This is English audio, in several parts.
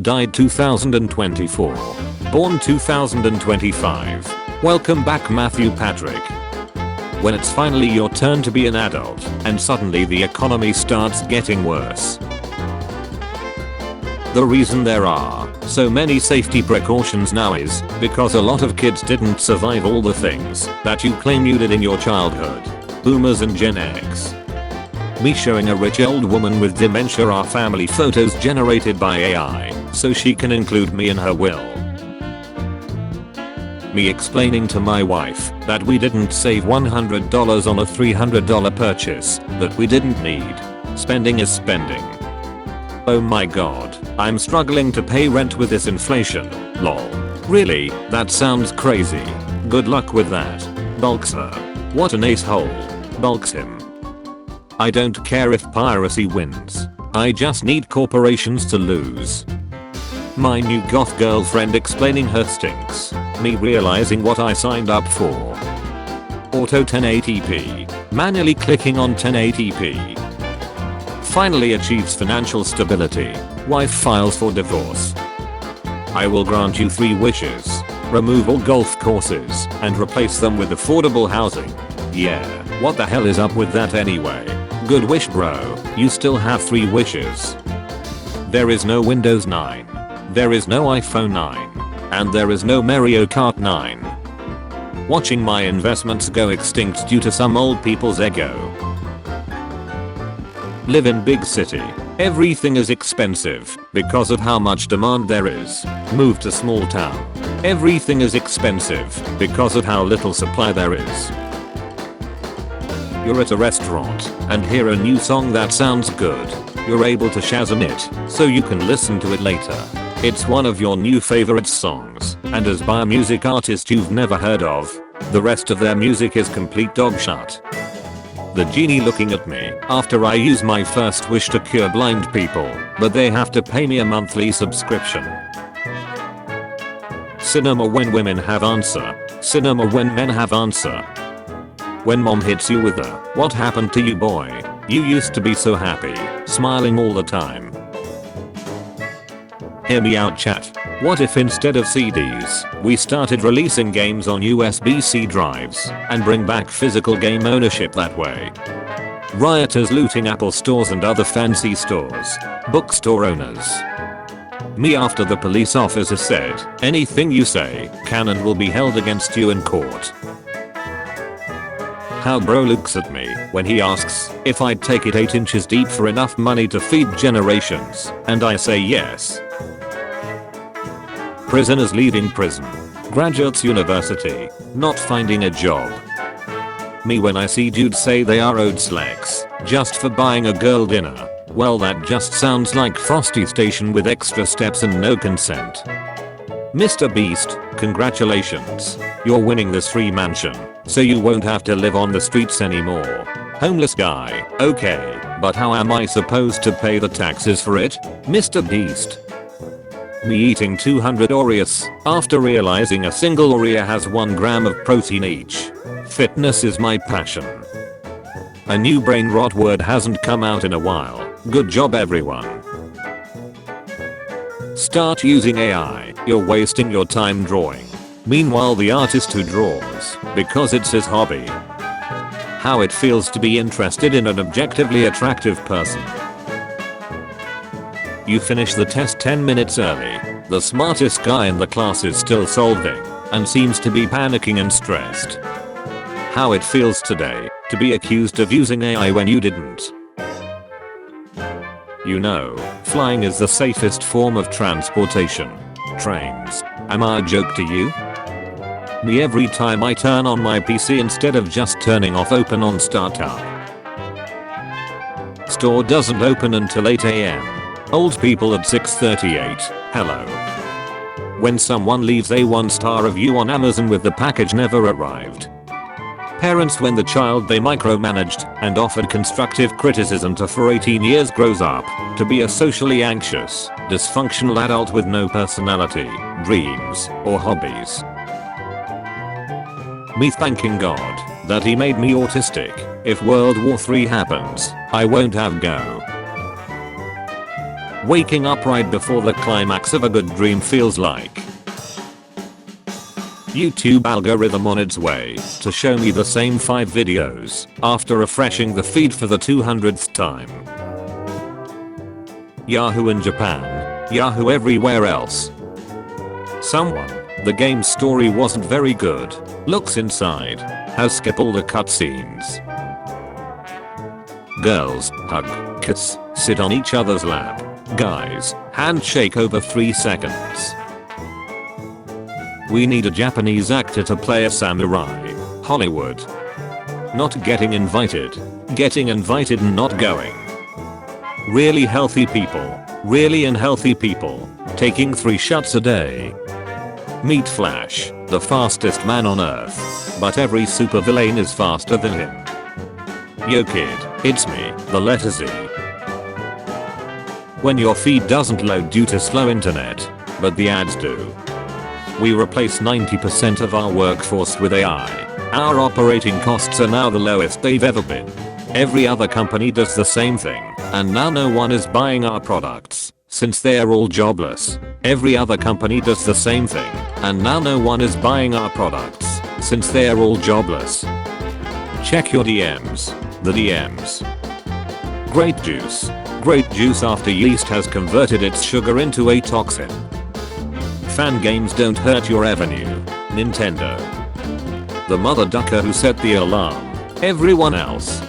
Died 2024. Born 2025. Welcome back Matthew Patrick. When it's finally your turn to be an adult, and suddenly the economy starts getting worse. The reason there are so many safety precautions now is because a lot of kids didn't survive all the things that you claim you did in your childhood. Boomers and Gen X. Me showing a rich old woman with dementia our family photos generated by AI so she can include me in her will. Me explaining to my wife that we didn't save $100 on a $300 purchase that we didn't need. Spending is spending. Oh my god, I'm struggling to pay rent with this inflation. Lol. Really? That sounds crazy. Good luck with that. Bulks her. What an ace-hole. Bulks him. I don't care if piracy wins. I just need corporations to lose. My new goth girlfriend explaining her stinks. Me realizing what I signed up for. Auto 1080p. Manually clicking on 1080p. Finally achieves financial stability. Wife files for divorce. I will grant you 3 wishes. Remove all golf courses and replace them with affordable housing. Yeah, what the hell is up with that anyway? Good wish bro, you still have 3 wishes. There is no Windows 9. There is no iPhone 9. And there is no Mario Kart 9. Watching my investments go extinct due to some old people's ego. Live in big city. Everything is expensive because of how much demand there is. Move to small town. Everything is expensive because of how little supply there is. You're at a restaurant and hear a new song that sounds good. You're able to Shazam it so you can listen to it later. It's one of your new favorite songs, and as by a music artist you've never heard of, the rest of their music is complete dog shit. The genie looking at me after I use my first wish to cure blind people, but they have to pay me a monthly subscription. Cinema when women have answer. Cinema when men have answer. When mom hits you with a, "What happened to you boy? You used to be so happy," smiling all the time. Hear me out chat. What if instead of CDs, we started releasing games on USB-C drives and bring back physical game ownership that way? Rioters looting Apple stores and other fancy stores. Bookstore owners. Me after the police officer said, "Anything you say can and will be held against you in court." How bro looks at me when he asks if I'd take it 8 inches deep for enough money to feed generations, and I say yes. Prisoners leaving prison. Graduates university. Not finding a job. Me when I see dudes say they are owed slacks just for buying a girl dinner. Well that just sounds like Frosty Station with extra steps and no consent. Mr. Beast, congratulations. You're winning this free mansion, so you won't have to live on the streets anymore. Homeless guy, okay, but how am I supposed to pay the taxes for it, Mr. Beast? Me eating 200 Oreos after realizing a single Oreo has 1 gram of protein each. Fitness is my passion. A new brain rot word hasn't come out in a while. Good job everyone. Start using AI, you're wasting your time drawing. Meanwhile the artist who draws, because it's his hobby. How it feels to be interested in an objectively attractive person. You finish the test 10 minutes early. The smartest guy in the class is still solving and seems to be panicking and stressed. How it feels today to be accused of using AI when you didn't. You know, flying is the safest form of transportation. Trains. Am I a joke to you? Me every time I turn on my PC instead of just turning off open on startup. Store doesn't open until 8 AM. Old people at 6:38, hello. When someone leaves a 1-star review on Amazon with the package never arrived. Parents when the child they micromanaged and offered constructive criticism to for 18 years grows up to be a socially anxious, dysfunctional adult with no personality, dreams, or hobbies. Me thanking God that he made me autistic. If World War III happens, I won't have go. Waking up right before the climax of a good dream feels like. YouTube algorithm on its way to show me the same 5 videos after refreshing the feed for the 200th time. Yahoo in Japan, Yahoo everywhere else. Someone, the game's story wasn't very good, looks inside, has skipped all the cutscenes. Girls, hug, kiss, sit on each other's lap. Guys, handshake over 3 seconds. We need a Japanese actor to play a samurai. Hollywood. Not getting invited and not going. Really healthy people, really unhealthy people, taking 3 shots a day. Meet Flash, the fastest man on earth, but every supervillain is faster than him. Yo kid, it's me, the letter Z. When your feed doesn't load due to slow internet, but the ads do. We replace 90% of our workforce with AI. Our operating costs are now the lowest they've ever been. Every other company does the same thing, and now no one is buying our products, since they are all jobless. Every other company does the same thing, and now no one is buying our products, since they are all jobless. Check your DMs. The DMs. Grape juice. Grape juice after yeast has converted its sugar into a toxin. Fan games don't hurt your revenue. Nintendo. The mother ducker who set the alarm. Everyone else.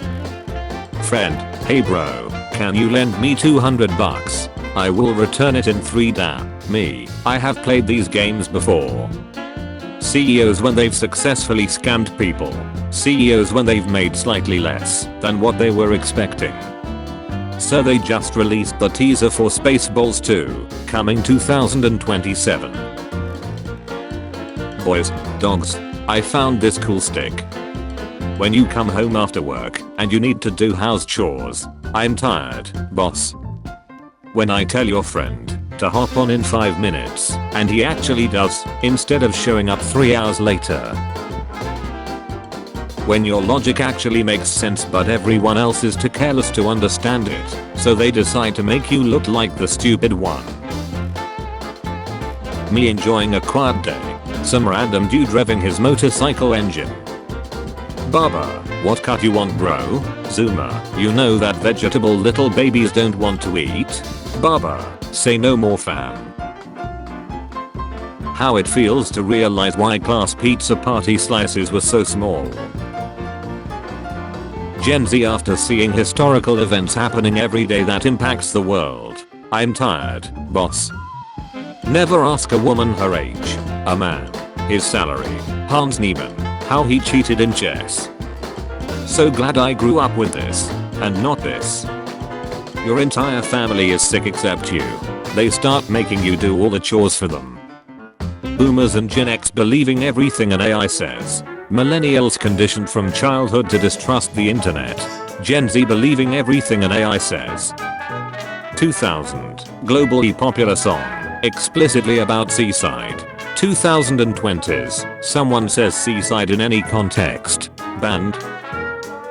Friend, hey bro, can you lend me 200 bucks? I will return it in 3 days. Me, I have played these games before. CEOs when they've successfully scammed people. CEOs when they've made slightly less than what they were expecting. So they just released the teaser for Spaceballs 2, coming 2027. Boys, dogs, I found this cool stick. When you come home after work and you need to do house chores, I'm tired, boss. When I tell your friend to hop on in 5 minutes and he actually does, instead of showing up 3 hours later. When your logic actually makes sense but everyone else is too careless to understand it, so they decide to make you look like the stupid one. Me enjoying a quiet day, some random dude revving his motorcycle engine. Baba, what cut you want bro? Zuma, you know that vegetable little babies don't want to eat? Baba, say no more fam. How it feels to realize why class pizza party slices were so small. Gen Z after seeing historical events happening every day that impacts the world. I'm tired, boss. Never ask a woman her age, a man, his salary, Hans Niemann, how he cheated in chess. So glad I grew up with this, and not this. Your entire family is sick except you. They start making you do all the chores for them. Boomers and Gen X believing everything an AI says. Millennials conditioned from childhood to distrust the internet. Gen Z believing everything an AI says. 2000, globally popular song, explicitly about seaside. 2020s, someone says seaside in any context, banned.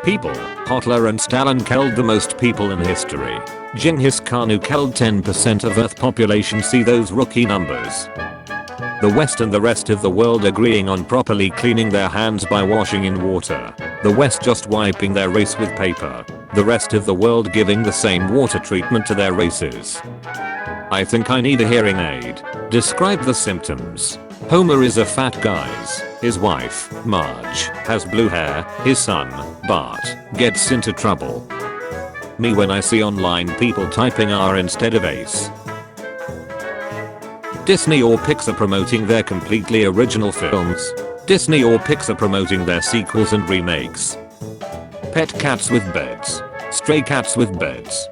People, Hitler and Stalin killed the most people in history. Genghis Khan who killed 10% of Earth population, see those rookie numbers. The West and the rest of the world agreeing on properly cleaning their hands by washing in water. The West just wiping their race with paper. The rest of the world giving the same water treatment to their races. I think I need a hearing aid. Describe the symptoms. Homer is a fat guy. His wife, Marge, has blue hair. His son, Bart, gets into trouble. Me when I see online people typing R instead of ace. Disney or Pixar promoting their completely original films. Disney or Pixar promoting their sequels and remakes. Pet cats with beds. Stray cats with beds.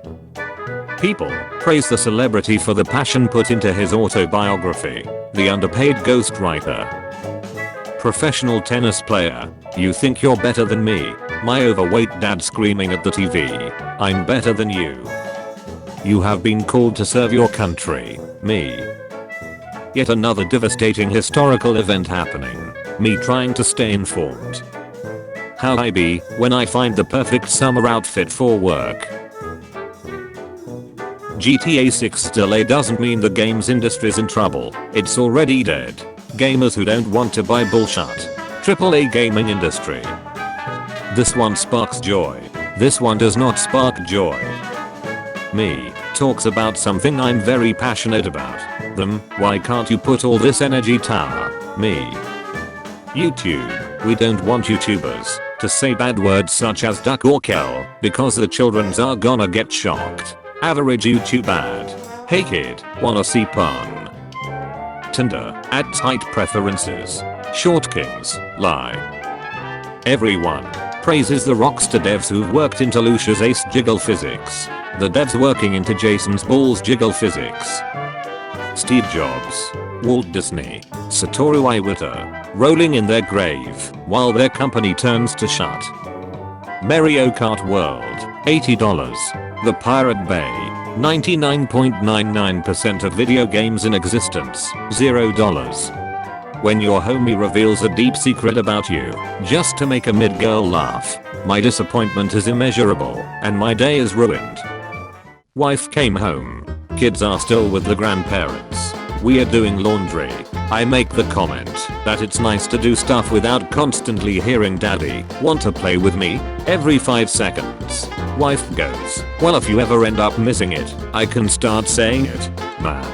People praise the celebrity for the passion put into his autobiography. The underpaid ghostwriter. Professional tennis player. You think you're better than me. My overweight dad screaming at the TV. I'm better than you. You have been called to serve your country. Me. Yet another devastating historical event happening. Me trying to stay informed. How I be when I find the perfect summer outfit for work. GTA 6 delay doesn't mean the games industry's in trouble. It's already dead. Gamers who don't want to buy bullshit. AAA gaming industry. This one sparks joy. This one does not spark joy. Me talks about something I'm very passionate about. Them, why can't you put all this energy tower? Me. YouTube, we don't want YouTubers to say bad words such as duck or kill because the children's are gonna get shocked. Average YouTube ad. Hey kid, wanna see porn? Tinder, add tight preferences. Short kings, lie. Everyone praises the rockstar devs who've worked into Lucia's ace jiggle physics. The devs working into Jason's balls jiggle physics. Steve Jobs, Walt Disney, Satoru Iwata, rolling in their grave while their company turns to shut. Mario Kart World, $80. The Pirate Bay, 99.99% of video games in existence, $0. When your homie reveals a deep secret about you, just to make a mid-girl laugh, my disappointment is immeasurable, and my day is ruined. Wife came home. Kids are still with the grandparents. We are doing laundry. I make the comment that it's nice to do stuff without constantly hearing daddy want to play with me every 5 seconds. Wife goes, well, if you ever end up missing it, I can start saying it, man.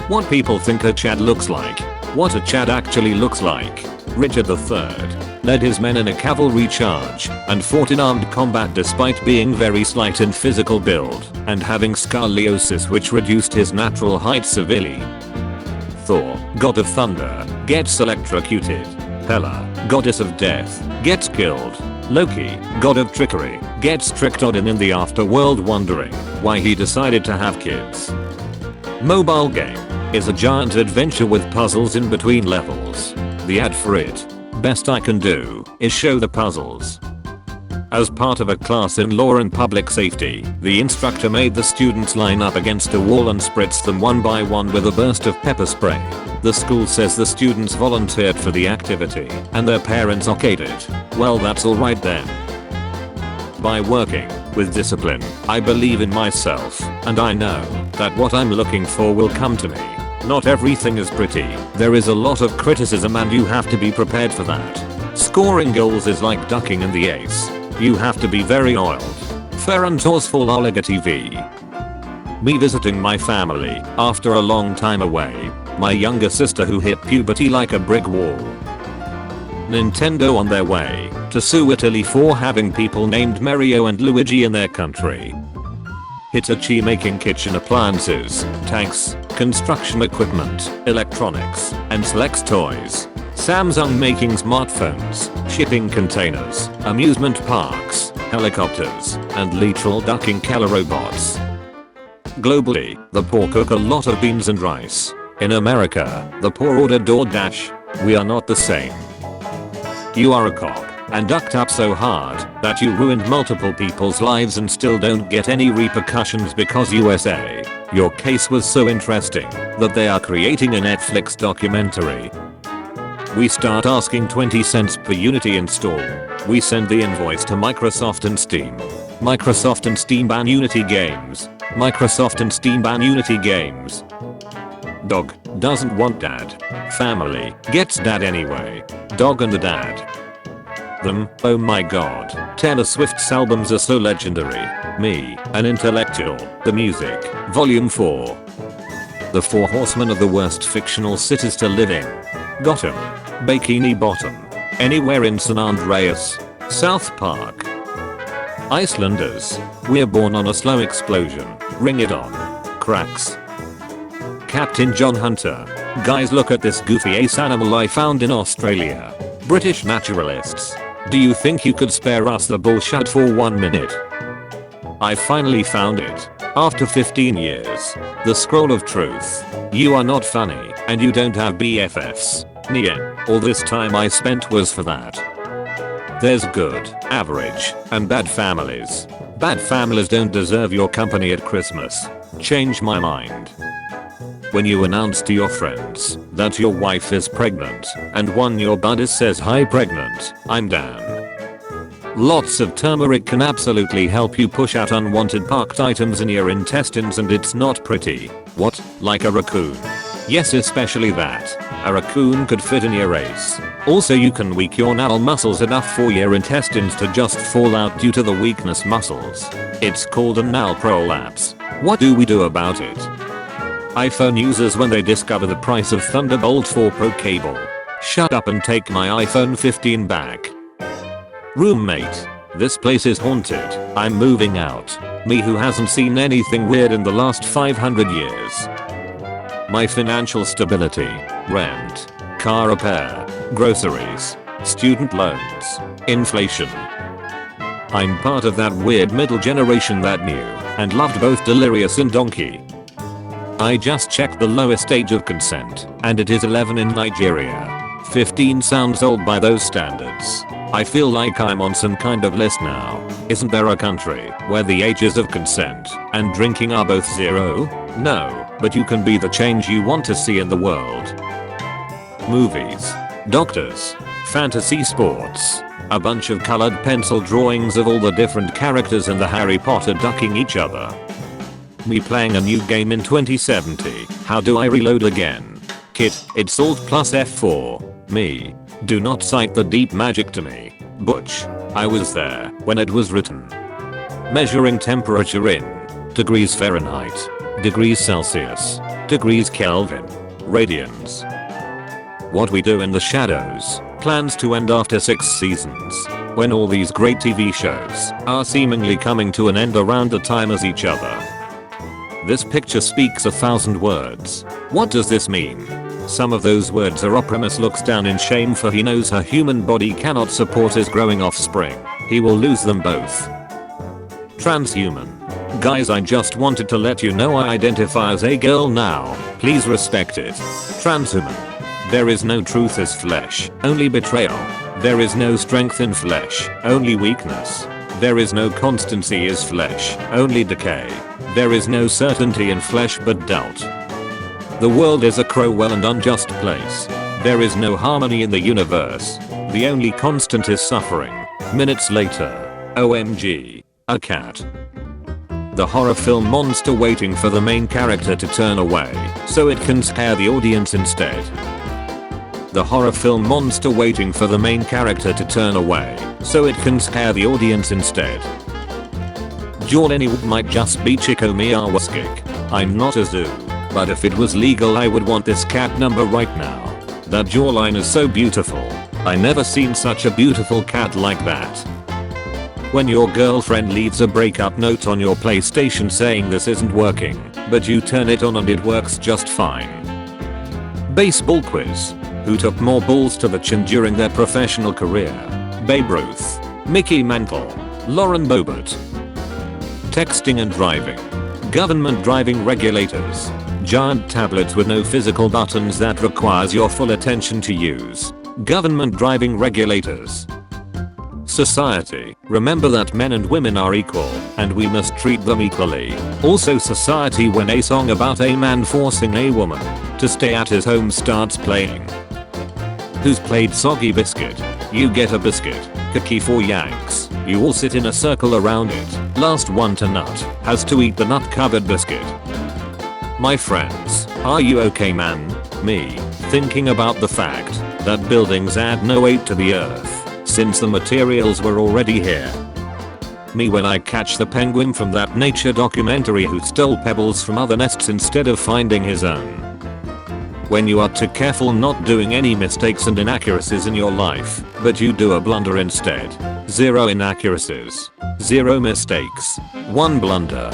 What people think a Chad looks like. What a Chad actually looks like. Richard III led his men in a cavalry charge and fought in armed combat despite being very slight in physical build and having scoliosis which reduced his natural height severely. Thor, god of thunder, gets electrocuted. Hela, goddess of death, gets killed. Loki, god of trickery, gets tricked on in the afterworld wondering why he decided to have kids. Mobile game is a giant adventure with puzzles in between levels. The ad for it, best I can do, is show the puzzles. As part of a class in law and public safety, the instructor made the students line up against a wall and spritz them one by one with a burst of pepper spray. The school says the students volunteered for the activity, and their parents okayed it. Well, that's alright then. By working with discipline, I believe in myself, and I know that what I'm looking for will come to me. Not everything is pretty. There is a lot of criticism and you have to be prepared for that. Scoring goals is like ducking in the ace. You have to be very oiled. Ferrantor's full Oliga TV. Me visiting my family after a long time away. My younger sister who hit puberty like a brick wall. Nintendo on their way to sue Italy for having people named Mario and Luigi in their country. Hitachi making kitchen appliances, tanks, construction equipment, electronics, and sex toys. Samsung making smartphones, shipping containers, amusement parks, helicopters, and literal ducking killer robots. Globally, the poor cook a lot of beans and rice. In America, the poor order DoorDash. We are not the same. You are a cop and ducked up so hard that you ruined multiple people's lives and still don't get any repercussions because USA. Your case was so interesting that they are creating a Netflix documentary. We start asking 20 cents per Unity install. We send the invoice to Microsoft and Steam. Microsoft and Steam ban Unity games. Microsoft and Steam ban Unity games. Dog doesn't want dad. Family gets dad anyway. Dog and the dad. Them, oh my god. Taylor Swift's albums are so legendary. Me, an intellectual. The music. Volume 4. The Four Horsemen of the Worst Fictional Cities to Live in. Gotham. Bikini Bottom. Anywhere in San Andreas. South Park. Icelanders. We're born on a slow explosion. Ring it on. Cracks. Captain John Hunter. Guys, look at this goofy ace animal I found in Australia. British naturalists. Do you think you could spare us the bullshit for 1 minute? I finally found it. After 15 years. The scroll of truth. You are not funny, and you don't have BFFs. Nia, all this time I spent was for that. There's good, average, and bad families. Bad families don't deserve your company at Christmas. Change my mind. When you announce to your friends that your wife is pregnant and one your buddies says hi pregnant, I'm Dan. Lots of turmeric can absolutely help you push out unwanted parked items in your intestines, and it's not pretty. What? Like a raccoon? Yes, especially that. A raccoon could fit in your ace. Also, you can weak your navel muscles enough for your intestines to just fall out due to the weakness muscles. It's called a navel prolapse. What do we do about it? iPhone users when they discover the price of Thunderbolt 4 Pro cable. Shut up and take my iPhone 15 back. Roommate. This place is haunted. I'm moving out. Me who hasn't seen anything weird in the last 500 years. My financial stability, rent, car repair, groceries, student loans, inflation. I'm part of that weird middle generation that knew and loved both Delirious and Donkey. I just checked the lowest age of consent, and it is 11 in Nigeria. 15 sounds old by those standards. I feel like I'm on some kind of list now. Isn't there a country where the ages of consent and drinking are both 0? No, but you can be the change you want to see in the world. Movies, doctors, fantasy sports, a bunch of colored pencil drawings of all the different characters in the Harry Potter ducking each other. Me playing a new game in 2070. How do I reload again? Kit, it's Alt plus F4. Me. Do not cite the deep magic to me. Butch. I was there when it was written. Measuring temperature in degrees Fahrenheit, degrees Celsius, degrees Kelvin, radians. What we do in the shadows. Plans to end after 6 seasons. When all these great TV shows are seemingly coming to an end around the time as each other. This picture speaks 1,000 words. What does this mean? Some of those words are Optimus looks down in shame, for he knows her human body cannot support his growing offspring. He will lose them both. Transhuman. Guys, I just wanted to let you know I identify as a girl now. Please respect it. Transhuman. There is no truth as flesh, only betrayal. There is no strength in flesh, only weakness. There is no constancy as flesh, only decay. There is no certainty in flesh but doubt. The world is a cruel and unjust place. There is no harmony in the universe. The only constant is suffering. Minutes later. OMG. A cat. The horror film monster waiting for the main character to turn away, so it can scare the audience instead. The horror film monster waiting for the main character to turn away, so it can scare the audience instead. Jawline might just be Chico Miawaskik. I'm not a zoo. But if it was legal, I would want this cat number right now. That jawline is so beautiful. I never seen such a beautiful cat like that. When your girlfriend leaves a breakup note on your PlayStation saying this isn't working, but you turn it on and it works just fine. Baseball quiz. Who took more balls to the chin during their professional career? Babe Ruth, Mickey Mantle, Lauren Boebert. Texting and driving. Government driving regulators. Giant tablets with no physical buttons that requires your full attention to use. Government driving regulators. Society. Remember that men and women are equal, and we must treat them equally. Also society, when a song about a man forcing a woman to stay at his home starts playing. Who's played Soggy Biscuit? You get a biscuit. Cookie for Yanks. You all sit in a circle around it. Last one to nut has to eat the nut covered biscuit. My friends, are you okay, man? Me, thinking about the fact that buildings add no weight to the earth, since the materials were already here. Me when I catch the penguin from that nature documentary who stole pebbles from other nests instead of finding his own. When you are too careful not doing any mistakes and inaccuracies in your life, but you do a blunder instead. 0 inaccuracies. 0 mistakes. 1 blunder.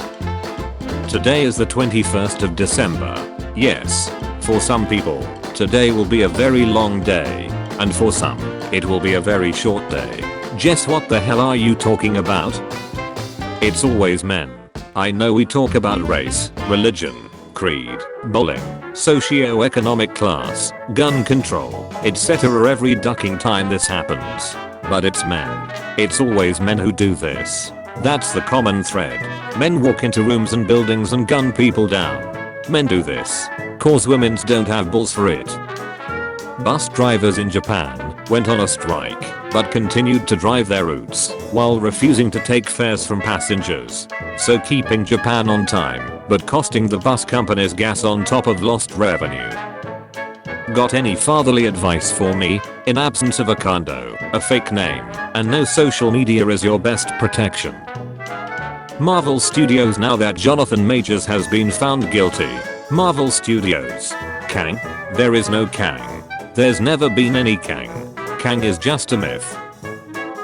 Today is the 21st of December. Yes, for some people, today will be a very long day, and for some, it will be a very short day. Jess, what the hell are you talking about? It's always men. I know we talk about race, religion, creed, bowling, socio-economic class, gun control, etc. every ducking time this happens. But it's men. It's always men who do this. That's the common thread. Men walk into rooms and buildings and gun people down. Men do this cause women's don't have balls for it. Bus drivers in Japan went on a strike but continued to drive their routes while refusing to take fares from passengers. So keeping Japan on time, but costing the bus companies gas on top of lost revenue. Got any fatherly advice for me? In absence of a condo, a fake name, and no social media is your best protection. Marvel Studios. Now that Jonathan Majors has been found guilty. Marvel Studios. Kang? There is no Kang. There's never been any Kang. Kang is just a myth.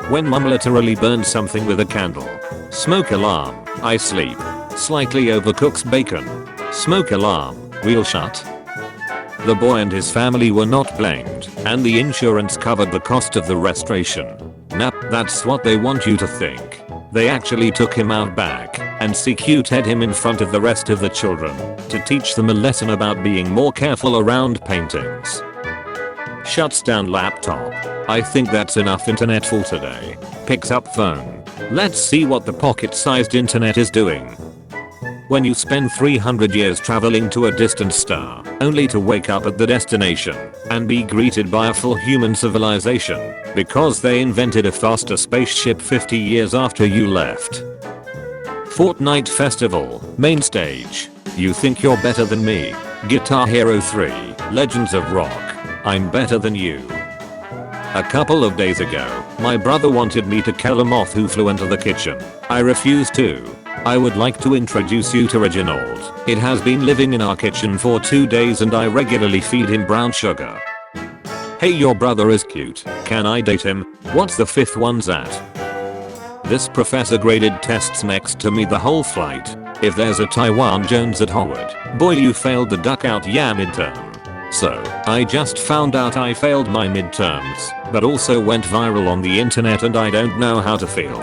When mum literally burns something with a candle. Smoke alarm. I sleep. Slightly overcooks bacon. Smoke alarm. Wheel shut. The boy and his family were not blamed, and the insurance covered the cost of the restoration. Nah, that's what they want you to think. They actually took him out back and CQ'd him in front of the rest of the children to teach them a lesson about being more careful around paintings. Shuts down laptop. I think that's enough internet for today. Picks up phone. Let's see what the pocket-sized internet is doing. When you spend 300 years traveling to a distant star, only to wake up at the destination and be greeted by a full human civilization because they invented a faster spaceship 50 years after you left. Fortnite Festival, main stage. You think you're better than me? Guitar Hero 3, Legends of Rock. I'm better than you. A couple of days ago, my brother wanted me to kill a moth who flew into the kitchen. I refused to. I would like to introduce you to Reginald. It has been living in our kitchen for 2 days and I regularly feed him brown sugar. Hey, your brother is cute. Can I date him? What's the fifth one's at? This professor graded tests next to me the whole flight. If there's a Taiwan Jones at Howard, boy you failed the duck out yeah midterm. So, I just found out I failed my midterms, but also went viral on the internet and I don't know how to feel.